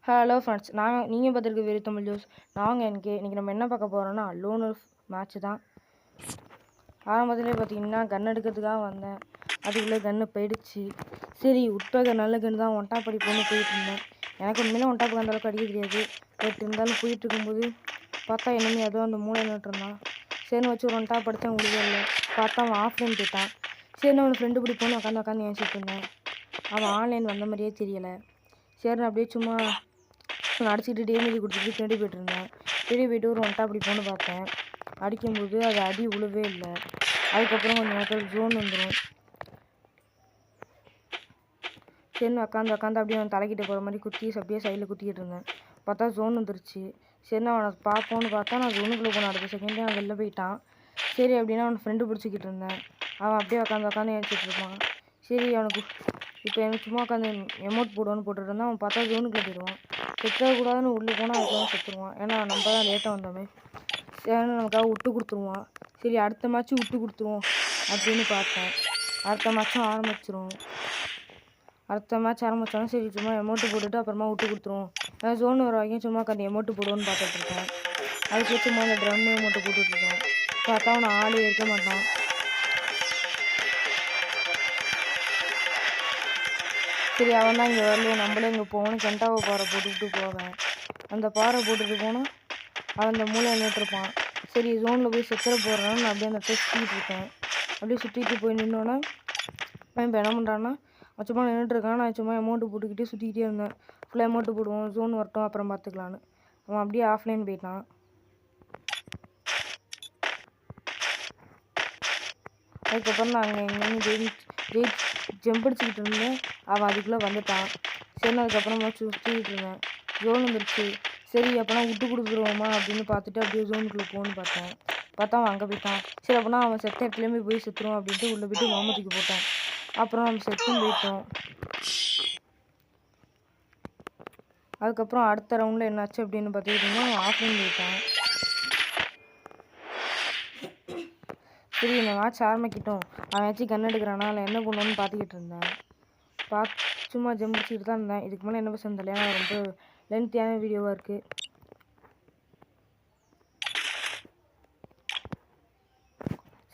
Hello friends, நீங்கள் பார்த்துருக்க வெறி தமிழ் ஜோஸ். இன்றைக்கி நம்ம என்ன பார்க்க போகிறோன்னா லோன் wolf மேட்ச்சு தான். ஆரம்பத்துலேயே பார்த்தீங்கன்னா கன் எடுக்கிறதுக்காக வந்தேன். அதுக்குள்ளே கன்று போயிடுச்சு. சரி உட்பேக்க நல்ல கன்று தான், ஒன்டாப் அடிப்போன்னு போயிட்டு இருந்தேன். எனக்கு உண்மையிலே ஒன்டாப்புக்கு அந்தளவுக்கு அடிக்க தெரியாது. பட் இருந்தாலும் போயிட்டு இருக்கும்போது பார்த்தா என்னமே ஏதோ அந்த மூளை நின்றுருந்தான். சரின்னு வச்சு ஒரு ஒன்டாப் அடித்தேன், உழுதல பார்த்தா அவன் ஆஃப்லைன் போயிட்டான். சரின்னு அவனை ஃப்ரெண்டு பிடிப்போன்னு உட்காந்து ஏசிட்டு இருந்தேன். அவன் ஆன்லைன் வந்த மாதிரியே தெரியலை. சரின்னு அப்படியே சும்மா அடிச்சுக்கிட்டு டேமேஜ் கொடுத்துட்டு பின்னாடி போய்ட்டுருந்தேன். பின்னாடி போய்ட்டு ஒரு ஒன்டாப் அடிப்போன்னு பார்த்தேன். அடிக்கும்போது அது அடி உழவே இல்லை. அதுக்கப்புறம் கொஞ்சம் நேரத்தில் ஜோன் வந்துடும். சரின்னு உட்காந்து அப்படியே அவன் தலைக்கிட்ட போகிற மாதிரி குத்தி அப்படியே சைடில் குத்திக்கிட்டு இருந்தேன். பார்த்தா ஜோன் வந்துருச்சு. சரின்னு அவனை பார்ப்போன்னு பார்த்தா நான் ஜோனுக்குள்ளே போனேன். அடுத்த செகண்டே அவன் வெளில போயிட்டான். சரி அப்படின்னா அவனை ஃப்ரெண்டு பிடிச்சிக்கிட்டு இருந்தேன். அவன் அப்படியே உட்காந்து ஏற்றிட்டு இருப்பான். சரி அவனுக்கு இப்போ எனக்கு சும்மா உட்காந்து எமௌண்ட் போடுவான்னு போட்டுட்டு இருந்தான். அவன் பார்த்தா ஜோனுக்குள்ளே போயிடுவான். செத்துறக்கூடாதுன்னு உள்ளே போனால் அதுக்கெல்லாம் செத்துருவான். ஏன்னா நம்ம தான் லேட்டாக வந்தோமே. சரின்னு நமக்காக விட்டு கொடுத்துருவான். சரி அடுத்த மேட்ச்சும் விட்டு கொடுத்துருவோம் அப்படின்னு பார்த்தேன். அடுத்த மேட்ச்சும் ஆரம்பிச்சிரும். அடுத்த மேட்ச் ஆரம்பித்தாலும் சரி சும்மா எமௌண்ட்டு போட்டுட்டு அப்புறமா விட்டு கொடுத்துருவோம். நான் ஜோன் வர வரைக்கும் சும்மா உட்காந்து எமௌண்ட்டு போடுவோன்னு பார்த்துட்ருக்கேன். அதுக்கு சும்மா இந்த ட்ரம்மு எமௌண்ட்டு போட்டுட்ருக்கேன். பார்த்தா அவனை ஆளே இருக்க மாட்டான். சரி அவன் தான் இங்கே வரலையே, நம்மளே இங்கே போகணும். கெண்டாவை பாறை போட்டுக்கிட்டு போவேன். அந்த பாறை போட்டுட்டு போனால் அவன் அந்த மூலையை நின்றுருப்பான். சரி ஜோனில் போய் சுற்றுற போடுறான்னு நான் அப்படியே அந்த இடத்துல சுற்றிக்கிட்டு இருக்கேன். அப்படியே சுற்றிட்டு போய் நின்னோன்னே அவன் இப்போ என்ன பண்ணுறான்னா அவன் சும்மா நின்றுட்டுருக்கான். நான் சும்மா அமௌண்ட்டு போட்டுக்கிட்டே சுற்றிக்கிட்டே இருந்தேன். ஃபுல்லாக அமௌண்ட்டு போடுவோம், ஜோன் வரட்டும் அப்புறம் பார்த்துக்கலான்னு. அவன் அப்படியே ஆஃப்லைன் போயிட்டான். அதுக்கப்புறம் நான் அங்கே எங்கேயும் ஜம்ப் அடிச்சுக்கிட்டு இருந்தேன். அவன் அதுக்குள்ளே வந்துட்டான். சரி அதுக்கப்புறமா சுற்றிக்கிட்டு இருந்தேன். ஜோன் வந்துருச்சு. சரி அப்போனா விட்டு கொடுத்துருவோமா அப்படின்னு பார்த்துட்டு அப்படியே ஜோனுக்குள்ளே போகணுன்னு பார்த்தா அவன் அங்கே போயிட்டான். சரி அப்போனா அவன் செத்த இடத்துலையுமே போய் செத்துருவான் அப்படின்ட்டு உள்ளே போய்ட்டு மாமத்துக்கு போட்டான். அப்புறம் நம்ம செத்தும் போயிட்டோம். அதுக்கப்புறம் அடுத்த ரவுண்டில் என்னாச்சு அப்படின்னு பார்த்துக்கிட்டிங்கன்னா அவன் ஆஃப்லைன் போயிட்டான். சரி இந்த மேட்ச் ஆரம்பிக்கிட்டோம். அவன் வச்சு கன் எடுக்கிறானா இல்லை என்ன பண்ணுவோன்னு பார்த்துக்கிட்டு இருந்தேன். சும்மா ஜம்பிச்சுக்கிட்டு தான் இருந்தேன். இதுக்கு மேலே என்ன பேசுறது தெரியல, ஏன்னா ரொம்ப லென்த்தியான வீடியோவாக இருக்குது.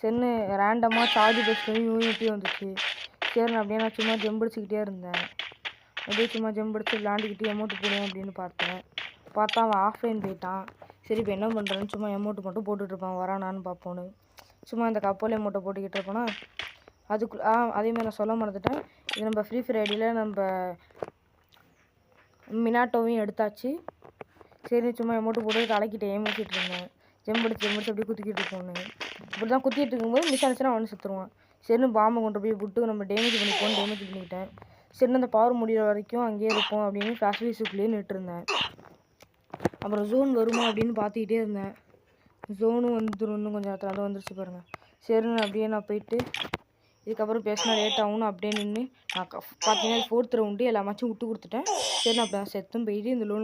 சரின்னு ரேண்டமாக சார்ஜ் பஸ்ட்டு யூனிட்டி வந்துச்சு. சரின்னு அப்படியே நான் சும்மா ஜம்பிடிச்சிக்கிட்டே இருந்தேன். அப்படியே சும்மா ஜம்பிடிச்சு விளாண்டுக்கிட்டு எமௌண்ட்டு போடுவோம் அப்படின்னு பார்த்தா அவன் ஆஃப்லைன் போயிட்டான். சரி இப்போ என்ன பண்ணுறேன்னு சும்மா எமௌண்ட்டு மட்டும் போட்டுட்ருப்பான், வரானான்னு பார்ப்போன்னு சும்மா இந்த கப்பல் எமௌண்ட்டை போட்டுக்கிட்டு இருப்போன்னா அதேமாதிரி நான் சொல்ல மறந்துட்டேன். இது நம்ம ஃப்ரீ ஃபயர் ஐடியில் நம்ம மினாட்டோவையும் எடுத்தாச்சு. சரி சும்மா எமௌண்ட்டு போட்டு தலைக்கிட்ட ஏமாற்றிட்டு இருந்தேன். ஜம்பிடிச்சு அப்படியே குத்திக்கிட்டு இருக்கோன்னு இப்படி தான் குத்திட்டு இருக்கும்போது மிஸ் ஆச்சுன்னா அவனு செத்துருவான். சரின்னு பாம்பை கொண்டு போய் விட்டு நம்ம டேமேஜ் பண்ணிக்கிட்டேன். சரின்னு அந்த பவர் முடிகிற வரைக்கும் அங்கேயே இருப்போம் அப்படின்னு ஃப்ளாஷ் வீஸுக்குள்ளேயே நின்றுருந்தேன். அப்புறம் ஜோன் வருமா அப்படின்னு பார்த்துக்கிட்டே இருந்தேன். ஜோனும் வந்துடும், இன்னும் கொஞ்சம் நேரத்தில் அது வந்துருச்சு பாருங்கள். சரின்னு அப்படியே நான் போயிட்டு இதுக்கப்புறம் பேசினா லேட் ஆகும்னு அப்படியே நின்று நான் பார்த்தீங்கன்னா 4th ரவுண்டு எல்லா மேட்சும் விட்டு கொடுத்துட்டேன். சரி நான் அப்போ செத்தும் போயிட்டு இந்த லோன்